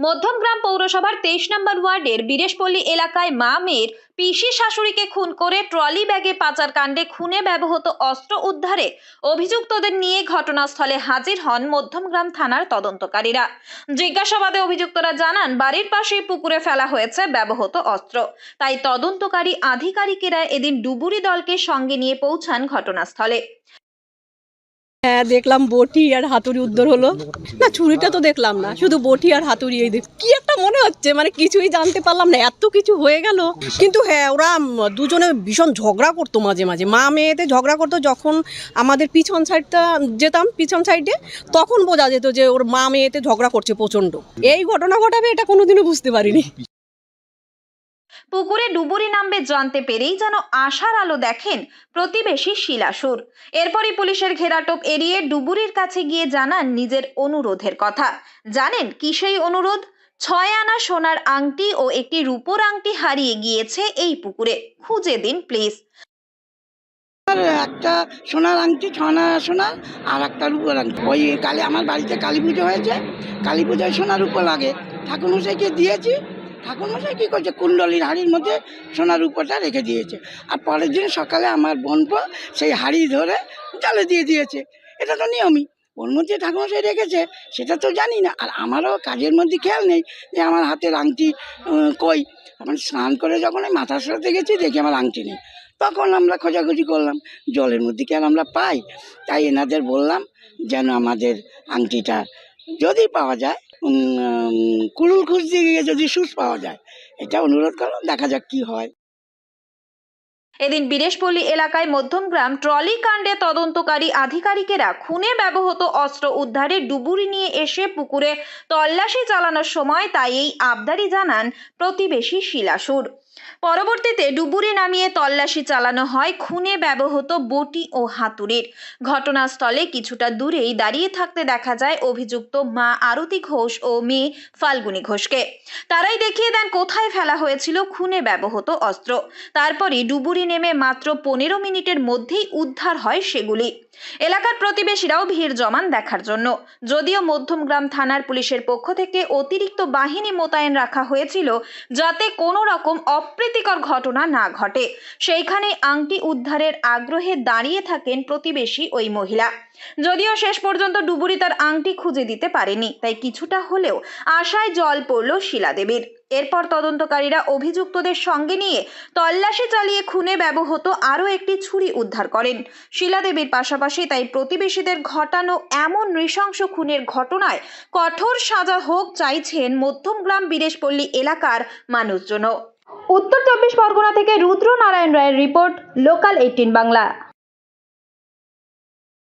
মধ্যমগ্রাম পৌরসভার 23 নম্বর ওয়ার্ডের বীরেশপল্লী এলাকায় মা মেয়ের পিসি শাশুড়িকে খুন করে ট্রলি ব্যাগে পাচার কাণ্ডে খুনে ব্যবহৃত অস্ত্র উদ্ধারে অভিযুক্তদের নিয়ে ঘটনাস্থলে হাজির হন মধ্যমগ্রাম থানার তদন্তকারীরা। জিজ্ঞাসাবাদে অভিযুক্তরা জানান, বাড়ির পাশেই পুকুরে ফেলা হয়েছে ব্যবহৃত অস্ত্র। তাই তদন্তকারী আধিকারিকেরা এদিন ডুবুরি দলকে সঙ্গে নিয়ে পৌঁছান ঘটনাস্থলে। হ্যাঁ, দেখলাম বটি আর হাতুড়ি উদ্ধার হলো। না, ছুরিটা তো দেখলাম না, শুধু বটি আর হাতুড়ি। এই কি একটা মনে হচ্ছে, মানে কিছুই জানতে পারলাম না, এত কিছু হয়ে গেল। কিন্তু হ্যাঁ, ওরা দুজনে ভীষণ ঝগড়া করতো, মাঝে মাঝে মা মেয়েতে ঝগড়া করতো। যখন আমাদের পিছন সাইডটা যেতাম, পিছন সাইডে, তখন বোঝা যেত যে ওর মা মেয়েতে ঝগড়া করছে প্রচণ্ড। এই ঘটনা ঘটাবে এটা কোনোদিনও বুঝতে পারিনি। পুকুরে ডুবুরি নামবে জানতে পেরেই যেন আশার আলো দেখেন প্রতিবেশী শিলাসুর। এরপরই পুলিশের ঘেরাটোপ এড়িয়ে ডুবুরির কাছে গিয়ে জানান নিজের অনুরোধের কথা। জানেন কি সেই অনুরোধ? 6 আনা সোনার আংটি ও একটি রূপোর আংটি হারিয়ে গিয়েছে এই পুকুরে, খুঁজে দিন প্লিজ। একটা সোনার আংটি, 6 আনা সোনার, আর একটা রূপোর আংটি। ওই কালী আমার বাড়িতে কালী পুজো হয়েছে, কালী পুজোয় সোনার রূপো লাগে, ঠাকুরমশাইকে দিয়েছি। ঠাকুরমশাই কী করছে, কুণ্ডলির হাড়ির মধ্যে সোনার রূপোটা রেখে দিয়েছে। আর পরের দিন সকালে আমার বোনপো সেই হাড়ি ধরে জালে দিয়ে দিয়েছে। এটা তো নিয়মই, ওর মধ্যে ঠাকুরমশাই রেখেছে সেটা তো জানি না। আর আমারও কাজের মধ্যে খেয়াল নেই যে আমার হাতের আংটি কই। এখন স্নান করে যখন আমি মাথা সরাতে গেছি, দেখি আমার আংটি নেই। তখন আমরা খোঁজাখুঁজি করলাম, জলের মধ্যে কি আর আমরা পাই? তাই এনাদের বললাম যেন আমাদের আংটিটা যদি পাওয়া যায়, কুড়ুল খুঁজতে গিয়ে যদি সুস পাওয়া যায়, এটা অনুরোধ করো, দেখা যাক কি হয়। এদিন বীরেশপল্লী এলাকায় মধ্যমগ্রাম ট্রলি কাণ্ডে তদন্তকারী আধিকারিকেরা খুনে ব্যবহৃত অস্ত্র উদ্ধারে ডুবুরি নিয়ে এসে পুকুরে তল্লাশি চালানোর সময় তাই এই আবদারি জানান প্রতিবেশী শিলাসুর। পরবর্তীতে ডুবুরি নামিয়ে তল্লাশি চালানো হয় খুনে ব্যবহৃত বটি ও হাতুড়ির। ঘটনাস্থলে কিছুটা দূরেই দাঁড়িয়ে থাকতে দেখা যায় অভিযুক্ত মা আরতি ঘোষ ও মেয়ে ফাল্গুনী ঘোষকে। তারাই দেখিয়ে দেন কোথায় ফেলা হয়েছিল খুনে ব্যবহৃত অস্ত্র। তারপরই ডুবুরি নেমে মাত্র 15 মিনিটের মধ্যেই উদ্ধার হয় সেগুলি। এলাকার প্রতিবেশীরাও ভিড় জমান দেখার জন্য। যদিও মধ্যমগ্রাম থানার পুলিশের পক্ষ থেকে অতিরিক্ত বাহিনী মোতায়েন রাখা হয়েছিল যাতে কোনো রকম অপ্রীতিকর ঘটনা না ঘটে, সেইখানে আংটি উদ্ধারের আগ্রহে দাঁড়িয়ে থাকেন প্রতিবেশী ওই মহিলা। যদিও শেষ পর্যন্ত ডুবুরি তার আংটি খুঁজে দিতে পারেনি, তাই কিছুটা হলেও আশায় জল পড়ল শিলাদেবীর। এরপর তদন্তকারীরা অভিযুক্তদের সঙ্গে নিয়ে তল্লাশি চালিয়ে খুনে ব্যবহৃত আরও একটি ছুরি উদ্ধার করেন শিলাদেবীর পাশাপাশি। তাই প্রতিবেশীদের ঘটানো এমন নৃশংস খুনের ঘটনায় কঠোর সাজা হোক চাইছেন মধ্যমগ্রাম বীরেশপল্লী এলাকার মানুষজন। উত্তর 24 পরগনা থেকে রুদ্র নারায়ণ রায়ের রিপোর্ট, লোকাল 18 বাংলা।